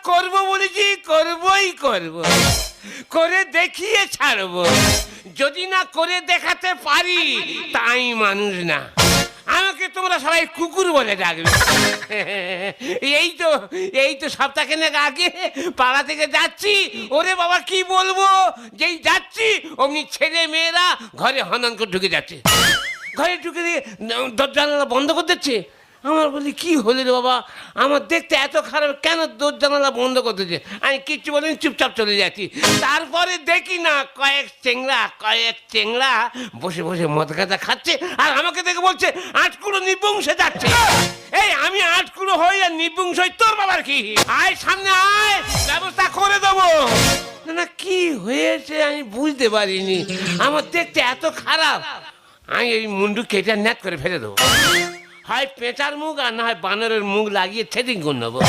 করবো বলেছি, করবই করব, করে দেখিয়ে ছাড়বো। যদি না করে দেখাতে পারি তাই মানুষ না, আমাকে তোমরা সবাই কুকুর বলে ডাকবে। এই তো সপ্তাহখানেক আগে পাড়া থেকে যাচ্ছি, ওরে বাবা কি বলবো, যেই যাচ্ছি অমনি ছেলে মেয়েরা ঘরে হনন করে ঢুকে যাচ্ছে, ঘরে ঢুকে দিয়ে দরজা বন্ধ করে দিচ্ছে। আমার বলি কি হলো রে বাবা, আমার দেখতে এত খারাপ, কেন দরজা বন্ধ করতেছে? আমি কিচ্ছু বলিনি, চুপচাপ চলে যাচ্ছি। তারপরে দেখি না কয়েক চেংড়া বসে বসে মদ গাঁজা খাচ্ছে, আর আমাকে দেখে বলছে আটকুড়ো নিপুংসে যাচ্ছে। এই আমি আটকুড়ো হই আর নিপুংস হই, তোর বাবার কি? আয় সামনে আয়, ব্যবস্থা করে দেবো। না না, কি হয়েছে আমি বুঝতে পারিনি, আমার দেখতে এত খারাপ, আমি এই মুন্ডু কেটে ন্যাট করে ফেলে দেবো। হয় পেঁচার মুখ আর না হয় বানরের মুখ লাগিয়ে থ্রেডিং করে নেবো।